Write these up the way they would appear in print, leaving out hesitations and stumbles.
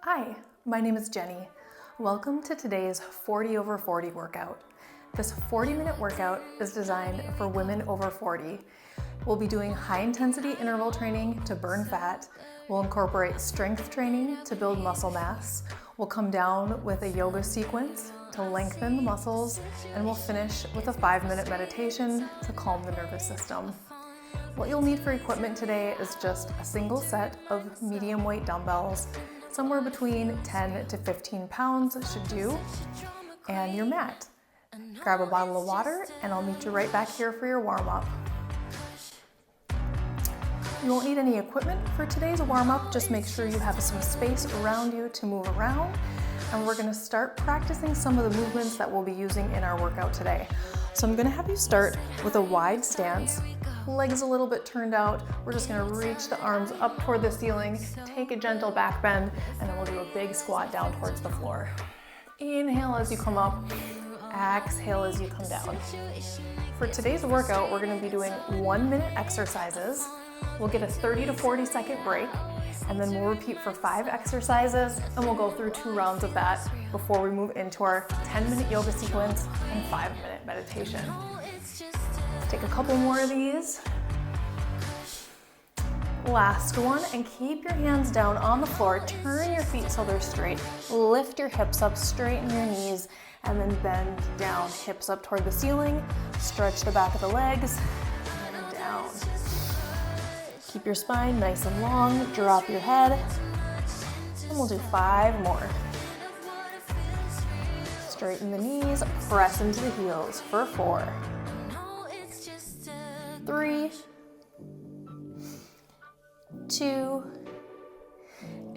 Hi, my name is Jenny. Welcome to today's 40 over 40 workout. This 40-minute workout is designed for women over 40. We'll be doing high-intensity interval training to burn fat. We'll incorporate strength training to build muscle mass. We'll come down with a yoga sequence to lengthen the muscles, and we'll finish with a 5-minute meditation to calm the nervous system. What you'll need for equipment today is just a single set of medium weight dumbbells. Somewhere between 10 to 15 pounds should do, and your mat. Grab a bottle of water and I'll meet you right back here for your warm-up. You won't need any equipment for today's warm-up, just make sure you have some space around you to move around, and we're gonna start practicing some of the movements that we'll be using in our workout today. So I'm gonna have you start with a wide stance, legs a little bit turned out. We're just gonna reach the arms up toward the ceiling, take a gentle back bend, and then we'll do a big squat down towards the floor. Inhale as you come up, exhale as you come down. For today's workout, we're gonna be doing 1-minute exercises. We'll get a 30 to 40 second break, and then we'll repeat for 5 exercises, and we'll go through 2 rounds of that before we move into our 10-minute yoga sequence and 5-minute meditation. Let's take a couple more of these. Last one, and keep your hands down on the floor. Turn your feet so they're straight. Lift your hips up, straighten your knees, and then bend down, hips up toward the ceiling. Stretch the back of the legs, and down. Keep your spine nice and long, drop your head, and we'll do 5 more. Straighten the knees, press into the heels for 4, 3, 2,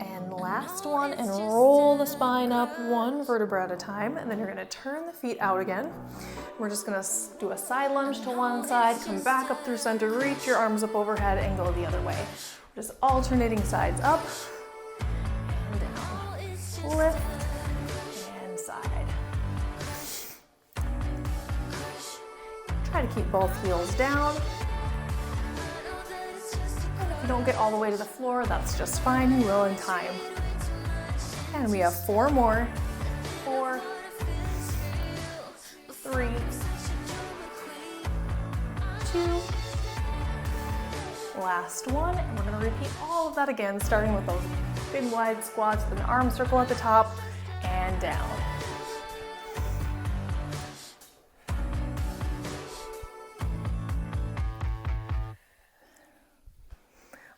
and last one, and roll the spine up 1 vertebra at a time, and then you're gonna turn the feet out again. We're just gonna do a side lunge to one side, come back up through center, reach your arms up overhead, and go the other way. We're just alternating sides up and down, lift and side. Try to keep both heels down. And if you don't get all the way to the floor, that's just fine, you will in time. And we have 4 more. 4, 3, 2, last one, and we're gonna repeat all of that again, starting with those big wide squats, then arm circle at the top and down.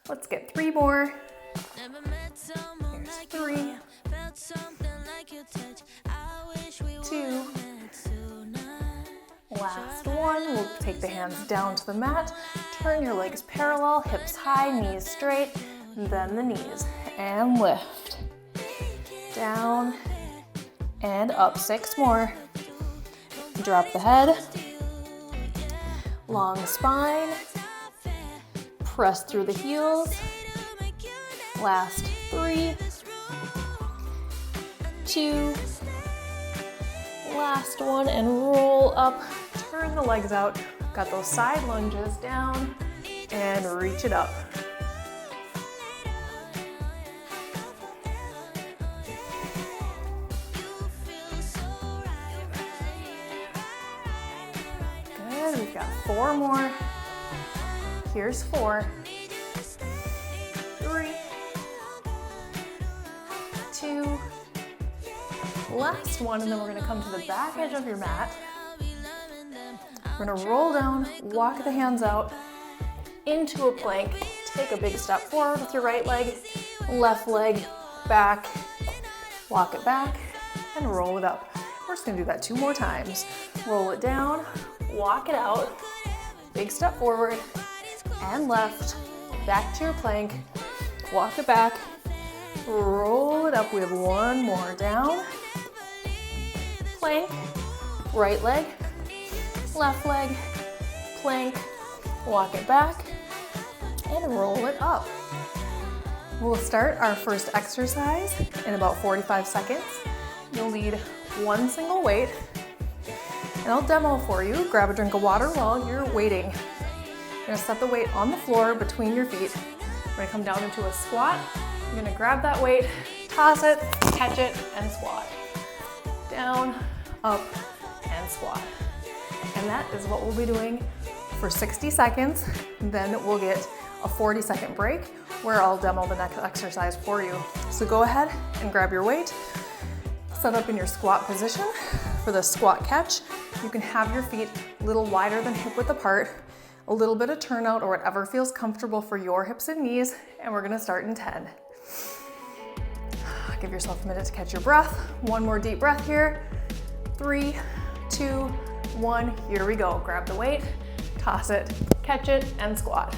Let's get 3 more. Here's 3, 2, last one. We'll take the hands down to the mat, turn your legs parallel, hips high, knees straight, bend the knees, and lift. Down and up, 6 more. Drop the head, long spine, press through the heels. Last 3, 2, last one, and roll up, turn the legs out. Got those side lunges down and reach it up. Good, we've got 4 more. Here's 4, 3, 2, last one, and then we're gonna come to the back edge of your mat. We're gonna roll down, walk the hands out into a plank, take a big step forward with your right leg, left leg back, walk it back, and roll it up. We're just gonna do that 2 more times. Roll it down, walk it out, big step forward, and left, back to your plank, walk it back, roll it up. We have 1 more, down, plank, right leg, left leg, plank, walk it back, and roll it up. We'll start our first exercise in about 45 seconds. You'll need 1 single weight, and I'll demo for you. Grab a drink of water while you're waiting. You're gonna set the weight on the floor between your feet. We're gonna come down into a squat. You're gonna grab that weight, Toss it, catch it, and squat. Down, up, and squat. And that is what we'll be doing for 60 seconds. Then we'll get a 40-second break where I'll demo the next exercise for you. So go ahead and grab your weight, set up in your squat position. For the squat catch, you can have your feet a little wider than hip width apart, a little bit of turnout or whatever feels comfortable for your hips and knees, and we're gonna start in 10. Give yourself a minute to catch your breath. One more deep breath here. 3, 2, 1, here we go. Grab the weight, toss it, catch it, and squat.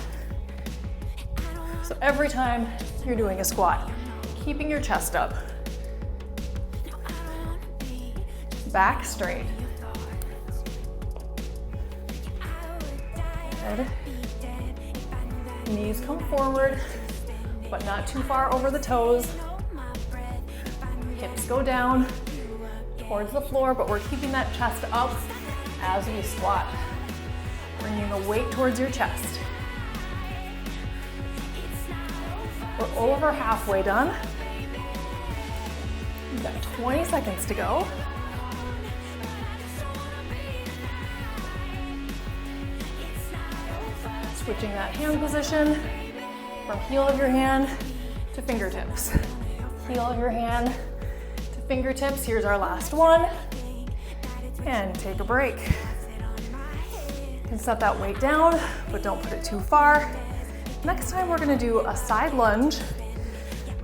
So every time you're doing a squat, keeping your chest up. Back straight. Good. Knees come forward, but not too far over the toes. Hips go down towards the floor, but we're keeping that chest up as we squat. Bringing the weight towards your chest. We're over halfway done. We've got 20 seconds to go. Switching that hand position from heel of your hand to fingertips. Heel of your hand to fingertips. Here's our last one. And take a break. You can set that weight down, but don't put it too far. Next time we're gonna do a side lunge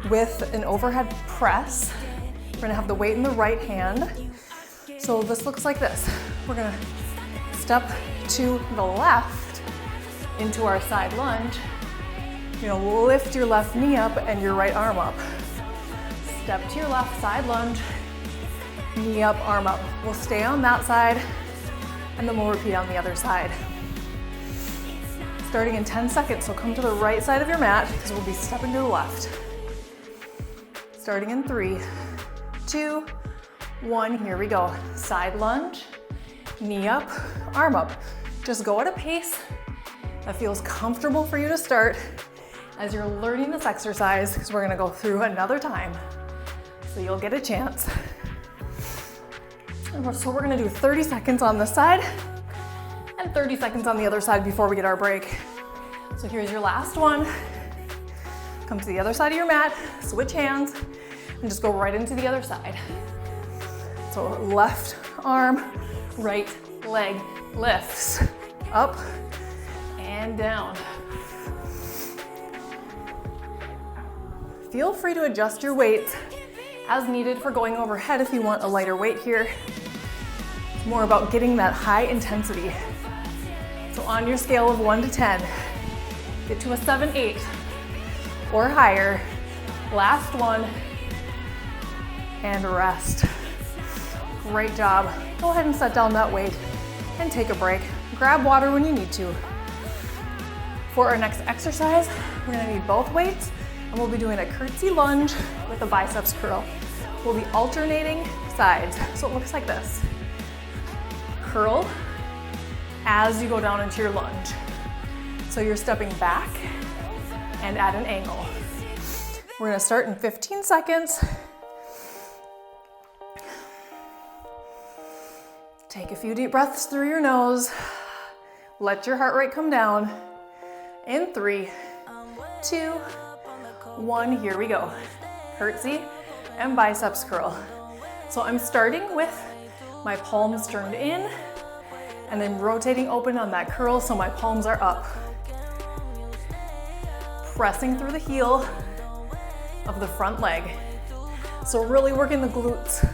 with an overhead press. We're gonna have the weight in the right hand. So this looks like this. We're gonna step to the left into our side lunge. You're gonna lift your left knee up and your right arm up. Step to your left, side lunge, knee up, arm up. We'll stay on that side, and then we'll repeat on the other side. Starting in 10 seconds, so come to the right side of your mat because we'll be stepping to the left. Starting in 3, 2, 1, here we go. Side lunge, knee up, arm up. Just go at a pace that feels comfortable for you to start as you're learning this exercise, because we're gonna go through another time. So you'll get a chance. So we're gonna do 30 seconds on this side and 30 seconds on the other side before we get our break. So here's your last one. Come to the other side of your mat, switch hands, and just go right into the other side. So left arm, right leg lifts, up and down. Feel free to adjust your weights as needed for going overhead if you want a lighter weight here. It's more about getting that high intensity. So on your scale of 1 to 10, get to a 7, 8 or higher. Last one, and rest. Great job. Go ahead and set down that weight and take a break. Grab water when you need to. For our next exercise, we're gonna need both weights, and we'll be doing a curtsy lunge with a biceps curl. We'll be alternating sides, so it looks like this. Curl as you go down into your lunge. So you're stepping back and at an angle. We're gonna start in 15 seconds. Take a few deep breaths through your nose. Let your heart rate come down. In 3, 2, 1, here we go. Curtsy and biceps curl. So I'm starting with my palms turned in and then rotating open on that curl so my palms are up. Pressing through the heel of the front leg. So really working the glutes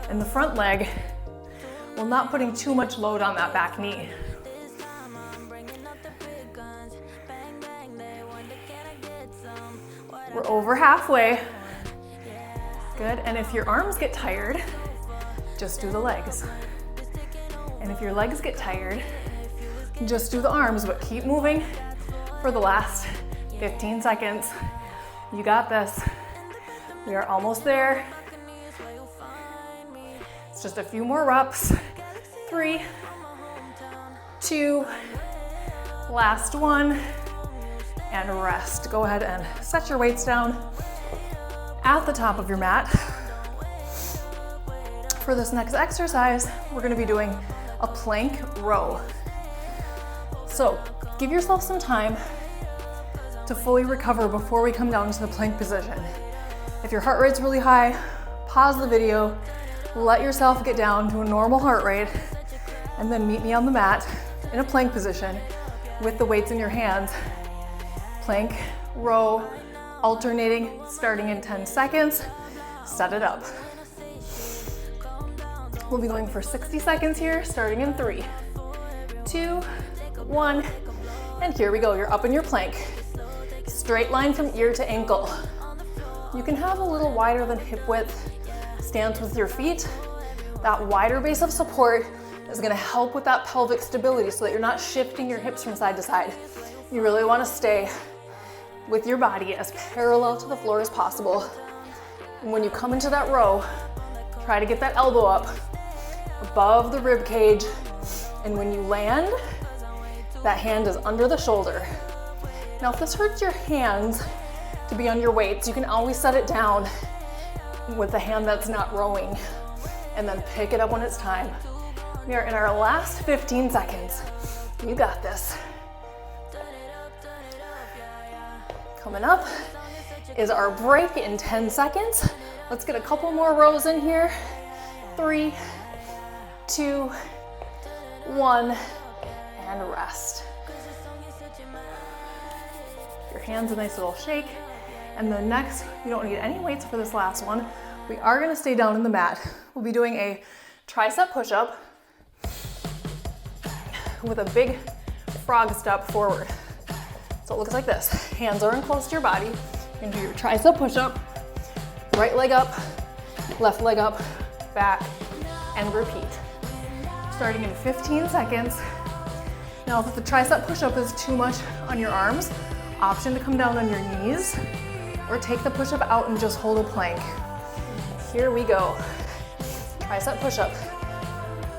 and the front leg while not putting too much load on that back knee. We're over halfway. Good, and if your arms get tired, just do the legs. And if your legs get tired, just do the arms, but keep moving for the last 15 seconds. You got this. We are almost there. It's just a few more reps. 3, 2, last one, and rest. Go ahead and set your weights down at the top of your mat. For this next exercise, we're gonna be doing a plank row. So give yourself some time to fully recover before we come down to the plank position. If your heart rate's really high, pause the video, let yourself get down to a normal heart rate, and then meet me on the mat in a plank position with the weights in your hands. Plank row, alternating, starting in 10 seconds. Set it up. We'll be going for 60 seconds here, starting in 3, 2, 1, and here we go. You're up in your plank. Straight line from ear to ankle. You can have a little wider than hip width stance with your feet. That wider base of support is gonna help with that pelvic stability so that you're not shifting your hips from side to side. You really wanna stay with your body as parallel to the floor as possible. And when you come into that row, try to get that elbow up above the rib cage. And when you land, that hand is under the shoulder. Now, if this hurts your hands to be on your weights, you can always set it down with the hand that's not rowing and then pick it up when it's time. We are in our last 15 seconds. You got this. Coming up is our break in 10 seconds. Let's get a couple more rows in here. 3, 2, 1, and rest. Your hands a nice little shake. And then next, you don't need any weights for this last one. We are gonna stay down in the mat. We'll be doing a tricep push-up with a big frog step forward. So it looks like this. Hands are in close to your body. You can do your tricep push-up, right leg up, left leg up, back, and repeat. Starting in 15 seconds. Now, if the tricep push-up is too much on your arms, option to come down on your knees or take the push-up out and just hold a plank. Here we go. Tricep push-up.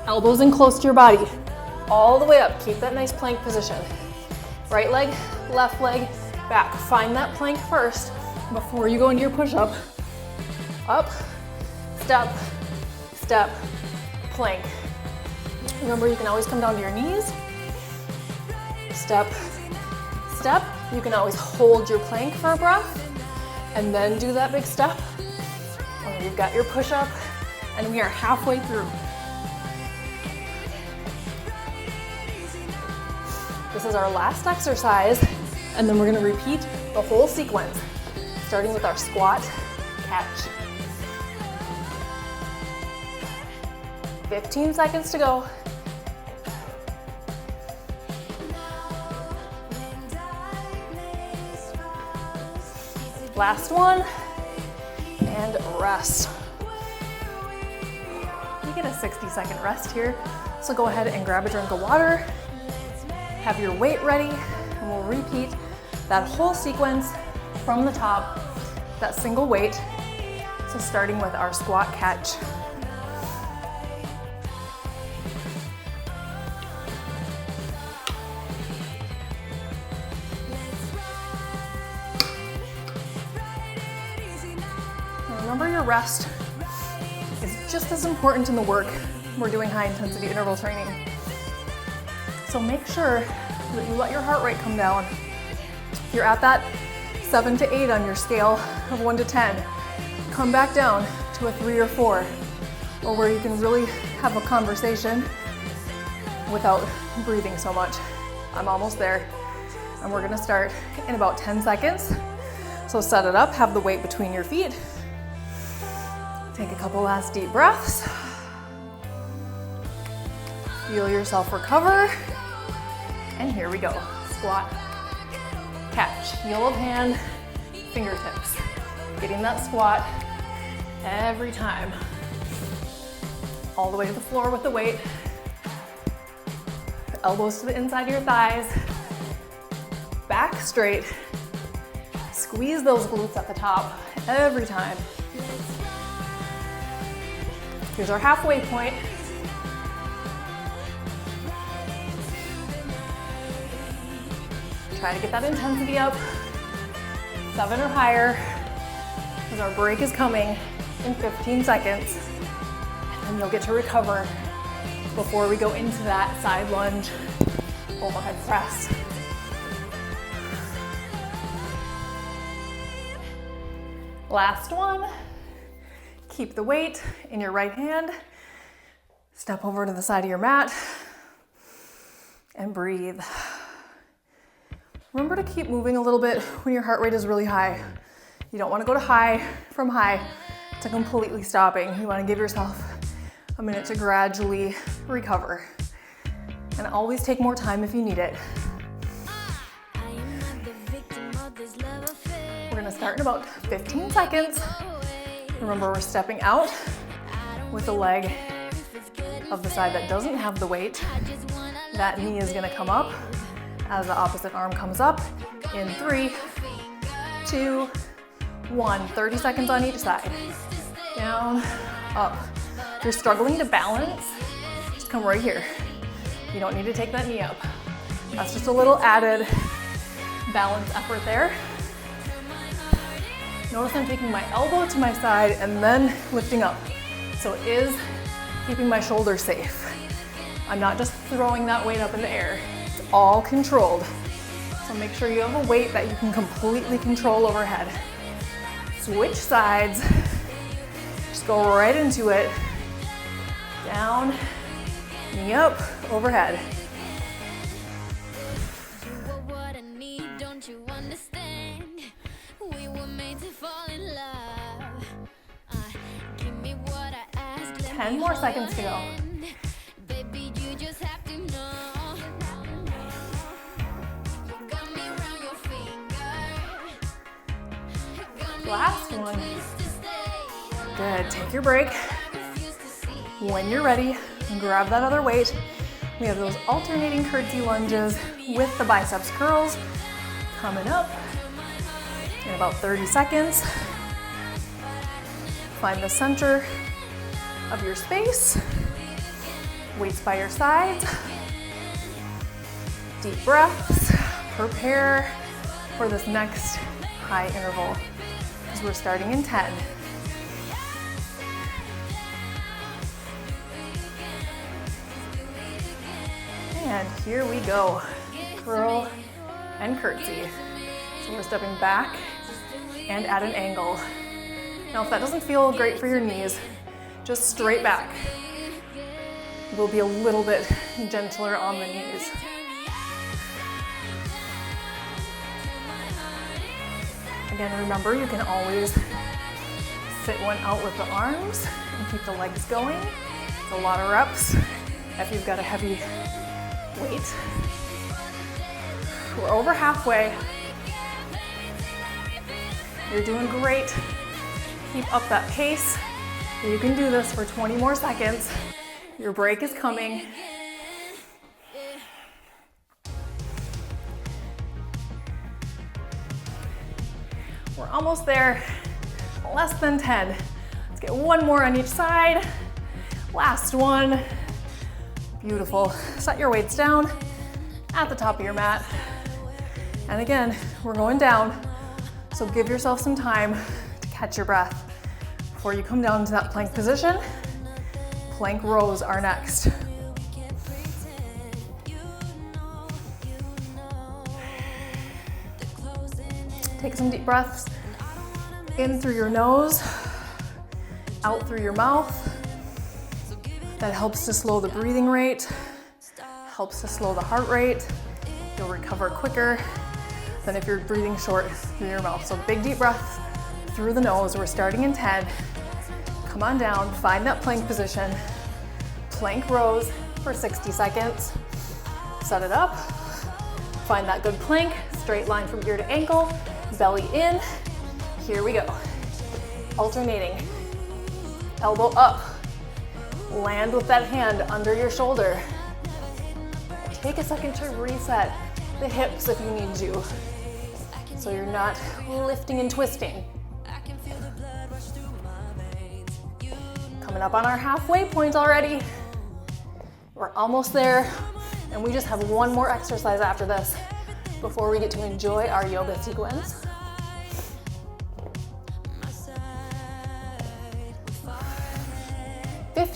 Elbows in close to your body. All the way up. Keep that nice plank position. Right leg, left leg, back. Find that plank first before you go into your push-up. Up, step, step, plank. Remember, you can always come down to your knees. Step, step. You can always hold your plank for a breath and then do that big step. And you've got your push-up, and we are halfway through. This is our last exercise, and then we're gonna repeat the whole sequence, starting with our squat catch. 15 seconds to go. Last one, and rest. You get a 60-second rest here, so go ahead and grab a drink of water, have your weight ready, and we'll repeat that whole sequence from the top, that single weight. So starting with our squat catch. Remember, your rest is just as important in the work we're doing high intensity interval training. So make sure that you let your heart rate come down. If you're at that 7 to 8 on your scale of 1 to 10, come back down to a 3 or 4, or where you can really have a conversation without breathing so much. I'm almost there, and we're gonna start in about 10 seconds. So set it up, have the weight between your feet. Take a couple last deep breaths. Feel yourself recover. And here we go. Squat, catch, heel of hand, fingertips. Getting that squat every time. All the way to the floor with the weight. Elbows to the inside of your thighs. Back straight. Squeeze those glutes at the top every time. Here's our halfway point. Try to get that intensity up, 7 or higher. because our break is coming in 15 seconds. And you'll get to recover before we go into that side lunge overhead press. Last one. Keep the weight in your right hand. Step over to the side of your mat and breathe. Remember to keep moving a little bit when your heart rate is really high. You don't want to go to high from high to completely stopping. You want to give yourself a minute to gradually recover. And always take more time if you need it. We're gonna start in about 15 seconds. Remember, we're stepping out with the leg of the side that doesn't have the weight. That knee is gonna come up as the opposite arm comes up in 3, 2, 1. 30 seconds on each side. Down, up. If you're struggling to balance, just come right here. You don't need to take that knee up. That's just a little added balance effort there. Notice I'm taking my elbow to my side and then lifting up. So it is keeping my shoulders safe. I'm not just throwing that weight up in the air. It's all controlled. So make sure you have a weight that you can completely control overhead. Switch sides. Just go right into it. Down, knee up, overhead. You are what I need, don't you understand? We were made to fall in love. Give me what I ask. 10 more seconds to go. Baby, you just have to know. Got me around your finger. Last one. Good, take your break. When you're ready, grab that other weight. We have those alternating curtsy lunges with the biceps curls coming up in about 30 seconds. Find the center of your space. Weights by your sides. Deep breaths. Prepare for this next high interval because we're starting in 10. And here we go, curl and curtsy. So we're stepping back and at an angle. Now if that doesn't feel great for your knees, just straight back. We'll be a little bit gentler on the knees. Again, remember you can always sit one out with the arms and keep the legs going. It's a lot of reps if you've got a heavy weight. We're over halfway. You're doing great. Keep up that pace. You can do this for 20 more seconds. Your break is coming. We're almost there. Less than 10. Let's get one more on each side. Last one. Beautiful. Set your weights down at the top of your mat. And again, we're going down. So give yourself some time to catch your breath before you come down to that plank position. Plank rows are next. Take some deep breaths in through your nose, out through your mouth. That helps to slow the breathing rate, helps to slow the heart rate. You'll recover quicker than if you're breathing short through your mouth. So big deep breath through the nose. We're starting in 10. Come on down, find that plank position. Plank rows for 60 seconds. Set it up. Find that good plank, straight line from ear to ankle, belly in. Here we go. Alternating. Elbow up. Land with that hand under your shoulder. Take a second to reset the hips if you need to, so you're not lifting and twisting. Coming up on our halfway point already. We're almost there, and we just have one more exercise after this before we get to enjoy our yoga sequence.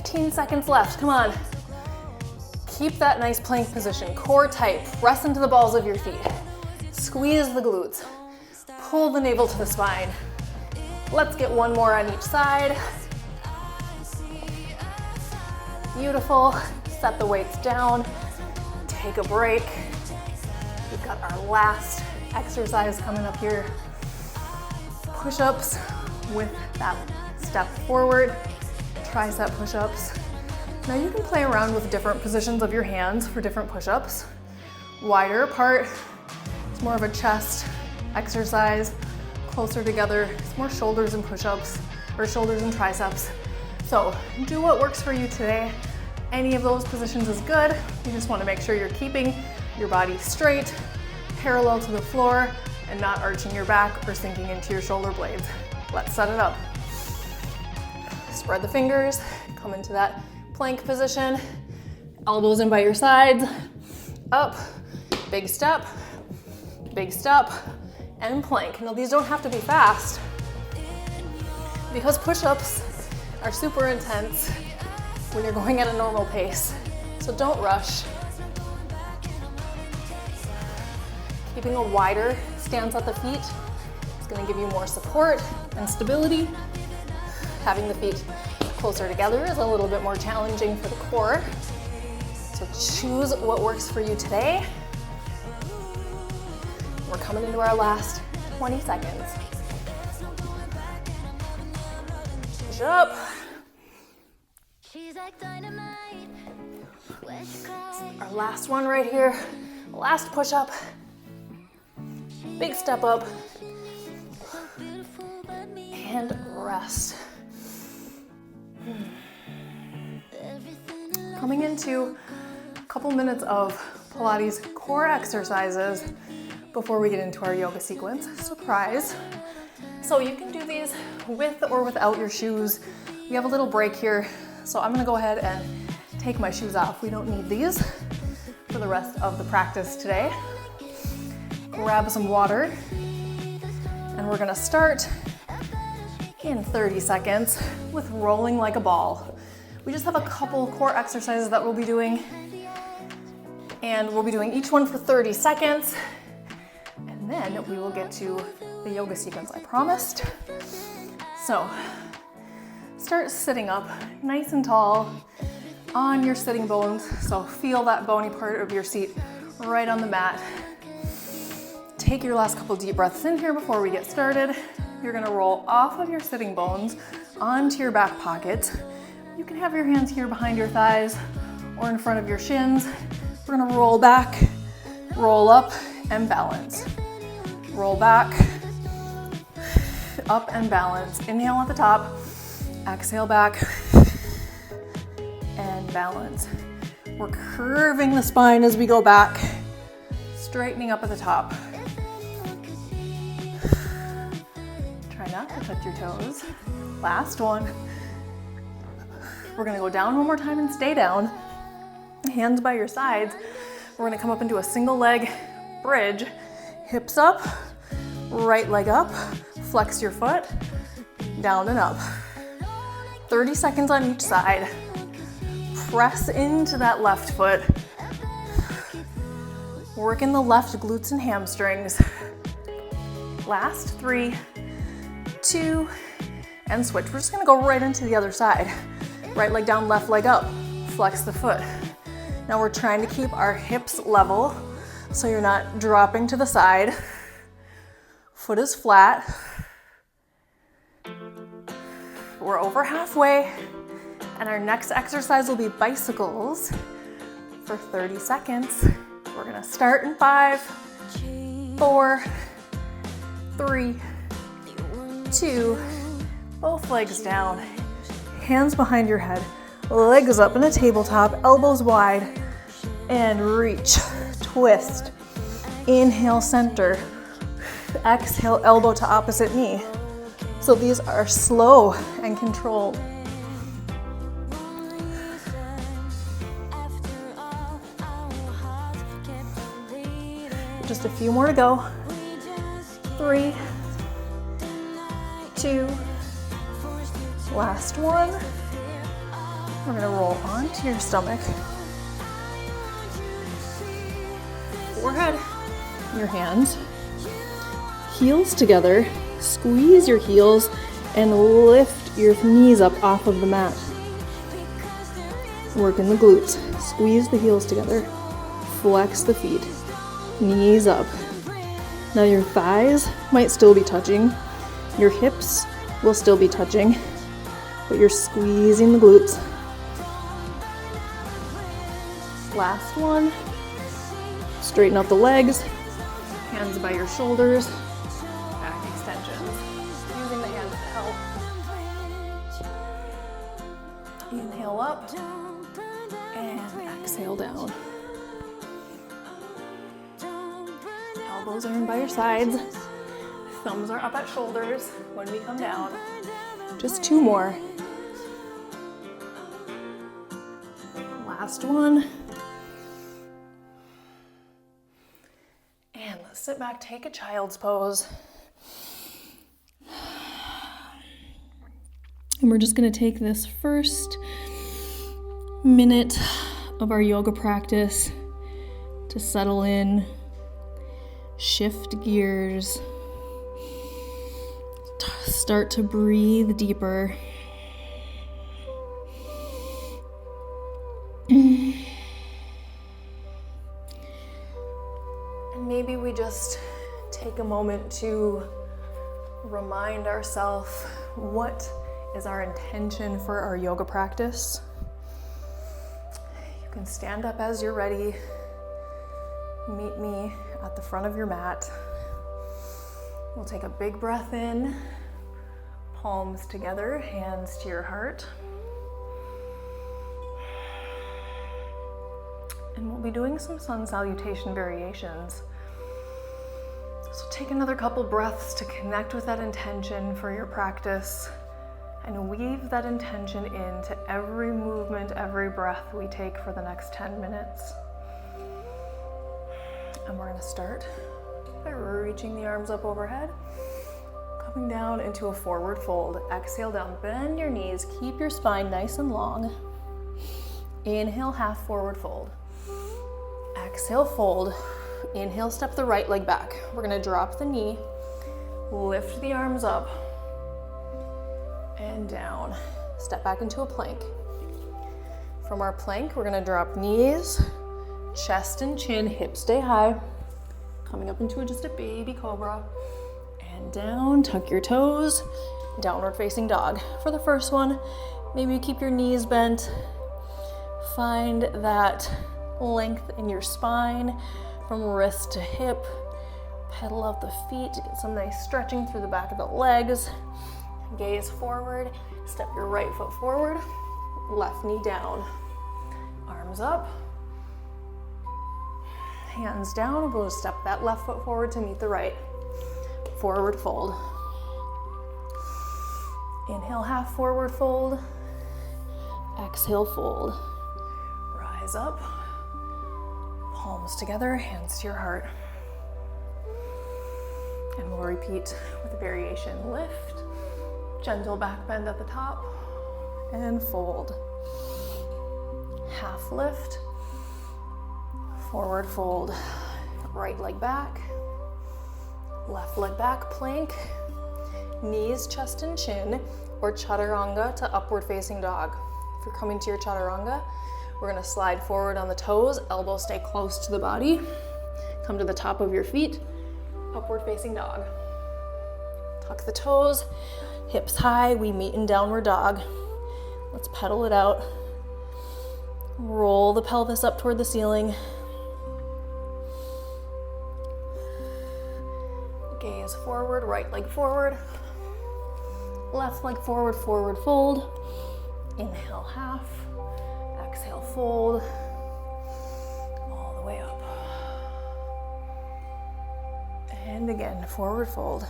15 seconds left, come on. Keep that nice plank position, core tight, press into the balls of your feet. Squeeze the glutes, pull the navel to the spine. Let's get one more on each side. Beautiful, set the weights down, take a break. We've got our last exercise coming up here. Push-ups with that step forward, tricep push-ups. Now you can play around with different positions of your hands for different push-ups. Wider apart, it's more of a chest exercise. Closer together, it's more shoulders and push-ups, or shoulders and triceps. So do what works for you today. Any of those positions is good. You just want to make sure you're keeping your body straight, parallel to the floor, and not arching your back or sinking into your shoulder blades. Let's set it up. Spread the fingers, come into that plank position, elbows in by your sides, up, big step, and plank. Now these don't have to be fast because push-ups are super intense when you're going at a normal pace, so don't rush. Keeping a wider stance at the feet is going to give you more support and stability. Having the feet closer together is a little bit more challenging for the core. So choose what works for you today. We're coming into our last 20 seconds. Push up. Our last one right here. Last push up. Big step up. And rest. Coming into a couple minutes of Pilates core exercises before we get into our yoga sequence. Surprise. So you can do these with or without your shoes. We have a little break here, so I'm gonna go ahead and take my shoes off. We don't need these for the rest of the practice today. Grab some water, and we're gonna start in 30 seconds with rolling like a ball. We just have a couple core exercises that we'll be doing, and we'll be doing each one for 30 seconds, and then we will get to the yoga sequence I promised. So start sitting up nice and tall on your sitting bones, so feel that bony part of your seat right on the mat. Take your last couple deep breaths in here before we get started. You're gonna roll off of your sitting bones onto your back pocket. You can have your hands here behind your thighs or in front of your shins. We're gonna roll back, roll up, and balance. Roll back, up and balance. Inhale at the top, exhale back, and balance. We're curving the spine as we go back, straightening up at the top. Try not to touch your toes. Last one. We're gonna go down one more time and stay down. Hands by your sides. We're gonna come up into a single leg bridge. Hips up, right leg up, flex your foot, down and up. 30 seconds on each side. Press into that left foot. Work in the left glutes and hamstrings. Last 3, 2, and switch. We're just gonna go right into the other side. Right leg down, left leg up. Flex the foot. Now we're trying to keep our hips level so you're not dropping to the side. Foot is flat. We're over halfway, and our next exercise will be bicycles for 30 seconds. We're gonna start in 5, 4, 3, 2, both legs down, hands behind your head, legs up in a tabletop, elbows wide, and reach, twist. Inhale, center. Exhale, elbow to opposite knee. So these are slow and controlled. Just a few more to go. 3, 2, last one. We're gonna roll onto your stomach. Forehead, your hands, heels together, squeeze your heels and lift your knees up off of the mat. Work in the glutes, squeeze the heels together, flex the feet, knees up. Now your thighs might still be touching, your hips will still be touching, but you're squeezing the glutes. Last one. Straighten out the legs, hands by your shoulders, back extensions, using the hands to help. Inhale up and exhale down. Elbows are in by your sides, thumbs are up at shoulders when we come down. Just 2 more. Last one. And let's sit back, take a child's pose. And we're just gonna take this first minute of our yoga practice to settle in, shift gears, start to breathe deeper. Maybe we just take a moment to remind ourselves what is our intention for our yoga practice. You can stand up as you're ready. Meet me at the front of your mat. We'll take a big breath in, palms together, hands to your heart. And we'll be doing some sun salutation variations. So take another couple breaths to connect with that intention for your practice and weave that intention into every movement, every breath we take for the next 10 minutes. And we're gonna start by reaching the arms up overhead, coming down into a forward fold. Exhale down, bend your knees, keep your spine nice and long. Inhale, half forward fold. Exhale, fold. Inhale, step the right leg back. We're gonna drop the knee, lift the arms up, and down. Step back into a plank. From our plank, we're gonna drop knees, chest and chin, hips stay high. Coming up into just a baby cobra. And down, tuck your toes, downward facing dog. For the first one, maybe you keep your knees bent. Find that length in your spine from wrist to hip. Pedal out the feet to get some nice stretching through the back of the legs. Gaze forward, step your right foot forward, left knee down. Arms up, hands down. We'll step that left foot forward to meet the right. Forward fold. Inhale, half forward fold. Exhale, fold. Rise up. Palms together, hands to your heart. And we'll repeat with a variation. Lift, gentle back bend at the top, and fold. Half lift, forward fold. Right leg back, left leg back, plank, knees, chest, and chin, or chaturanga to upward facing dog. If you're coming to your chaturanga, we're gonna slide forward on the toes, elbows stay close to the body. Come to the top of your feet, upward facing dog. Tuck the toes, hips high, we meet in downward dog. Let's pedal it out. Roll the pelvis up toward the ceiling. Gaze forward, right leg forward. Left leg forward, forward fold. Inhale, half. Exhale, fold. All the way up. And again, forward fold.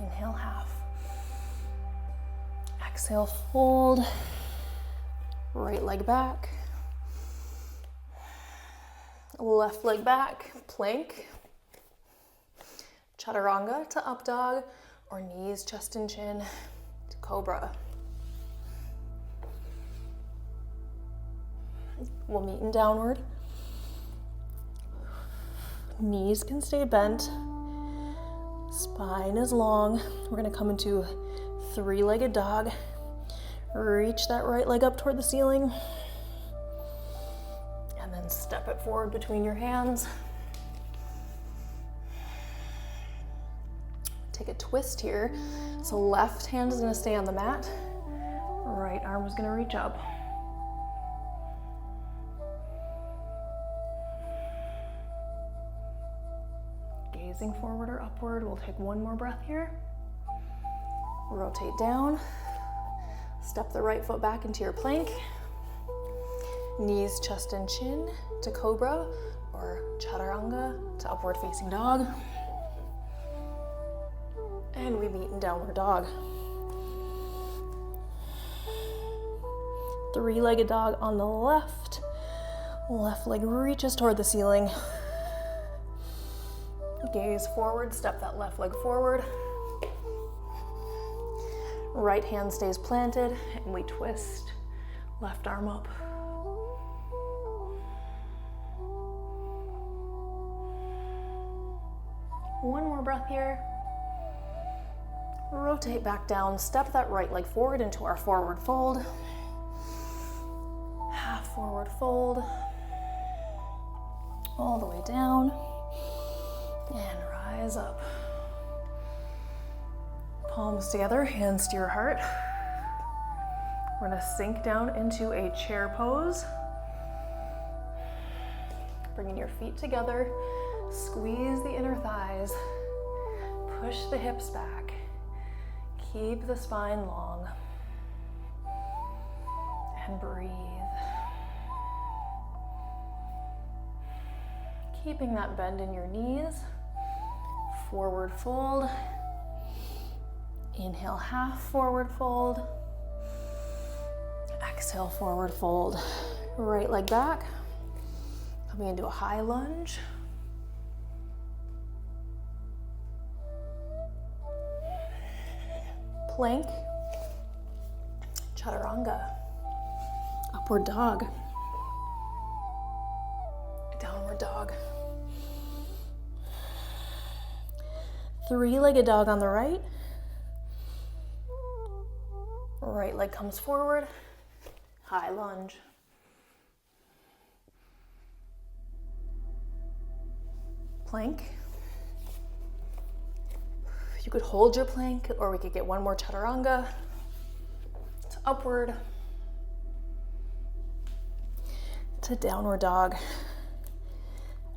Inhale, half. Exhale, fold. Right leg back. Left leg back, plank. Chaturanga to up dog, or knees, chest, and chin to cobra. We'll meet in downward. Knees can stay bent. Spine is long. We're gonna come into three-legged dog. Reach that right leg up toward the ceiling. And then step it forward between your hands. Take a twist here. So left hand is gonna stay on the mat. Right arm is gonna reach up. Gazing forward or upward. We'll take one more breath here. Rotate down. Step the right foot back into your plank. Knees, chest, and chin to cobra or chaturanga to upward facing dog. And we meet in downward dog. Three-legged dog on the left. Left leg reaches toward the ceiling. Gaze forward, step that left leg forward. Right hand stays planted, and we twist left arm up. One more breath here. Rotate back down, step that right leg forward into our forward fold. Half forward fold. All the way down. And rise up. Palms together, hands to your heart. We're gonna sink down into a chair pose. Bringing your feet together, squeeze the inner thighs, push the hips back, keep the spine long, and breathe. Keeping that bend in your knees, forward fold. Inhale, half forward fold. Exhale, forward fold. Right leg back. Coming into a high lunge. Plank. Chaturanga. Upward dog. Downward dog. Three-legged dog on the right. Right leg comes forward, high lunge. Plank. You could hold your plank, or we could get one more chaturanga. To upward. To downward dog.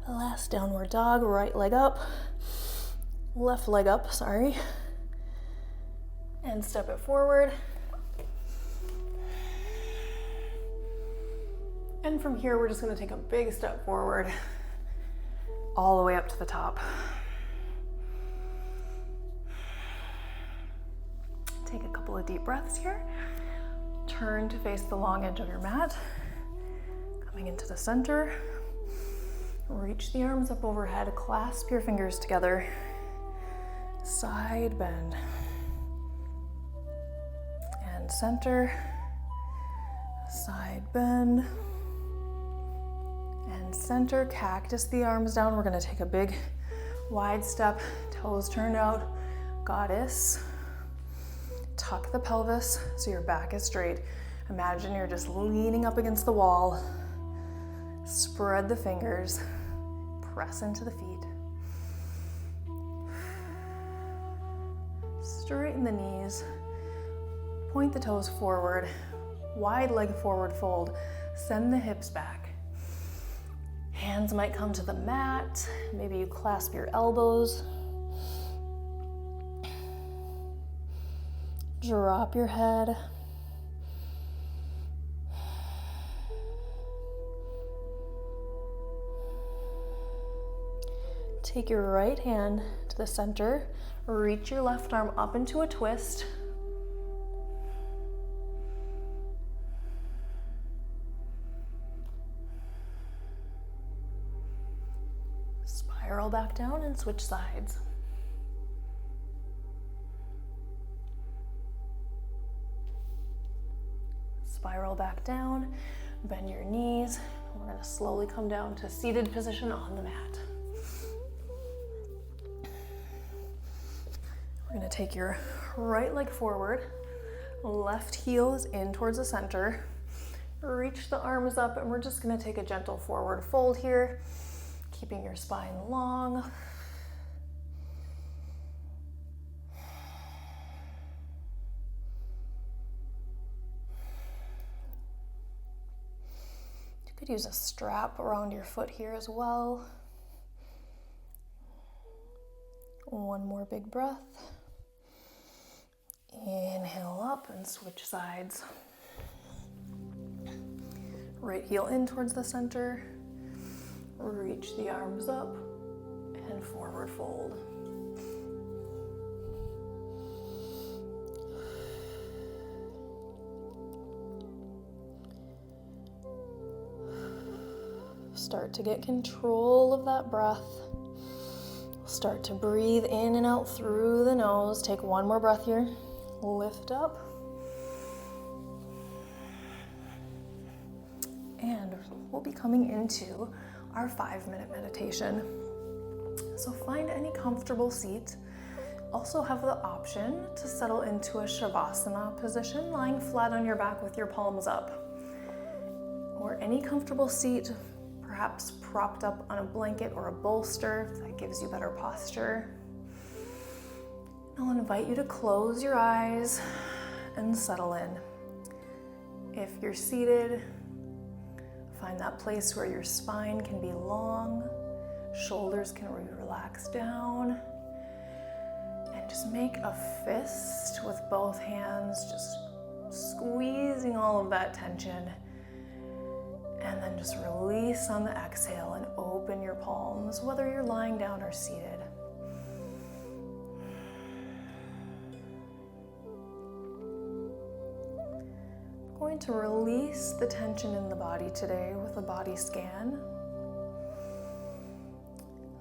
Last downward dog, right leg up. Left leg up, sorry. And step it forward. And from here, we're just gonna take a big step forward, all the way up to the top. Take a couple of deep breaths here. Turn to face the long edge of your mat. Coming into the center. Reach the arms up overhead, clasp your fingers together. Side bend. And center. Side bend. And center, cactus the arms down. We're gonna take a big wide step, toes turned out, goddess. Tuck the pelvis so your back is straight. Imagine you're just leaning up against the wall. Spread the fingers, press into the feet. Straighten the knees, point the toes forward, wide leg forward fold, send the hips back. Hands might come to the mat. Maybe you clasp your elbows. Drop your head. Take your right hand to the center. Reach your left arm up into a twist. Spiral back down and switch sides. Spiral back down, bend your knees, We're going to slowly come down to seated position on the mat. We're going to take your right leg forward, left heel is in towards the center. Reach the arms up, and we're just going to take a gentle forward fold here, keeping your spine long. You could use a strap around your foot here as well. One more big breath. Inhale up and switch sides. Right heel in towards the center. Reach the arms up and forward fold. Start to get control of that breath. Start to breathe in and out through the nose. Take one more breath here. Lift up. And we'll be coming into our 5-minute meditation. So find any comfortable seat. Also have the option to settle into a Shavasana position, lying flat on your back with your palms up. Or any comfortable seat, perhaps propped up on a blanket or a bolster, if that gives you better posture. I'll invite you to close your eyes and settle in. If you're seated, find that place where your spine can be long, shoulders can relax down, and just make a fist with both hands, just squeezing all of that tension. And then just release on the exhale and open your palms, whether you're lying down or seated. I'm going to release the tension in the body today with a body scan.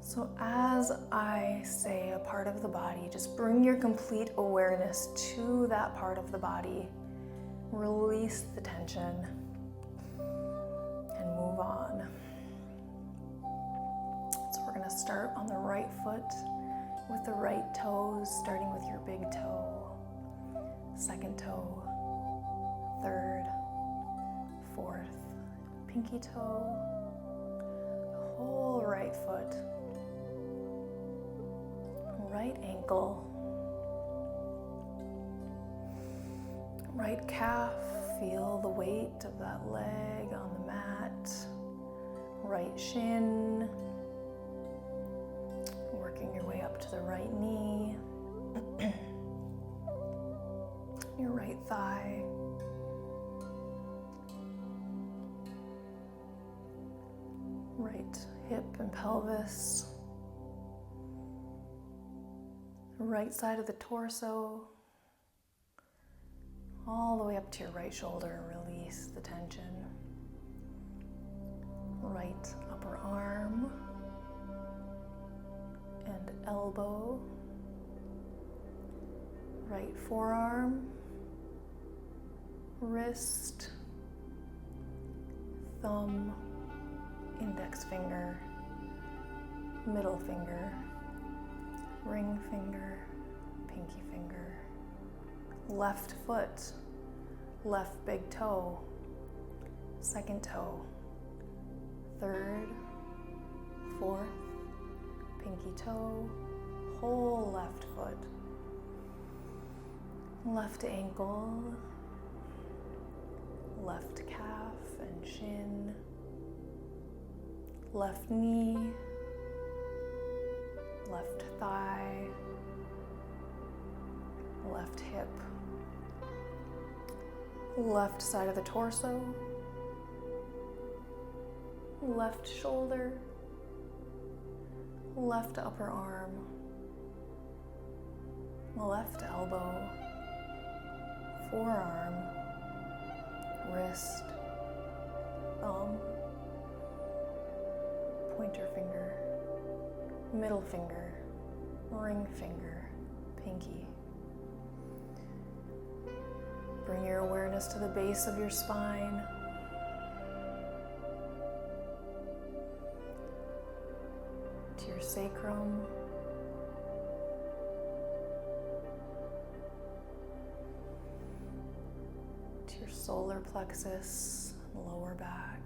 So as I say a part of the body, just bring your complete awareness to that part of the body. Release the tension. Move on. So we're going to start on the right foot with the right toes, starting with your big toe, second toe, third, fourth, pinky toe, the whole right foot, right ankle, right calf. Feel the weight of that leg on the mat, right shin, working your way up to the right knee, your right thigh, right hip and pelvis, right side of the torso, all the way up to your right shoulder. Release the tension. Right upper arm and elbow. Right forearm, wrist, thumb, index finger, middle finger, ring finger, pinky finger. Left foot, left big toe, second toe, third, fourth, pinky toe, whole left foot, left ankle, left calf and shin, left knee, left thigh, left hip, left side of the torso, left shoulder, left upper arm, left elbow, forearm, wrist, thumb, pointer finger, middle finger, ring finger, pinky. Bring your awareness to the base of your spine. sacrum, to your solar plexus, lower back,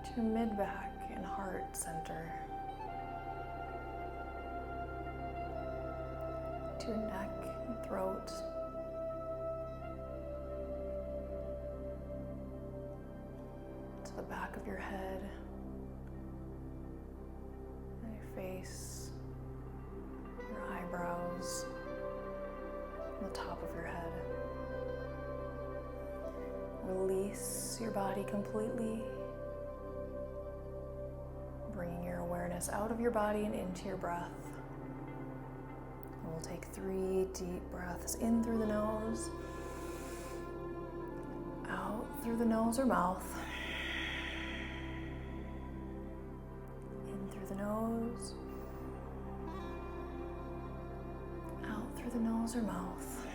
to your mid back and heart center, to your neck and throat, to the back of your head, and your face, your eyebrows, and the top of your head. Release your body completely, bringing your awareness out of your body and into your breath. And we'll take 3 deep breaths in through the nose, out through the nose or mouth, in through the nose, out through the nose or mouth.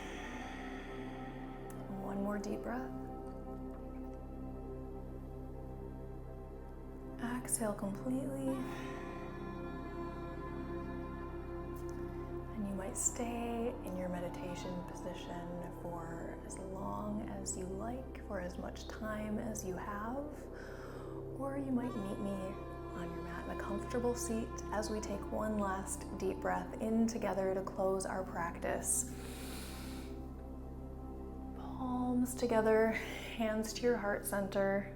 And 1 more deep breath. Exhale completely. And you might stay in your meditation position for as long as you like, for as much time as you have, or you might meet me on your mat in a comfortable seat as we take 1 last deep breath in together to close our practice. Palms together, hands to your heart center.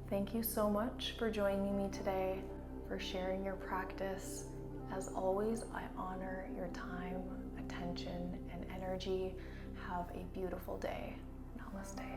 Thank you so much for joining me today, for sharing your practice. As always, I honor your time, attention, and energy. Have a beautiful day. Namaste.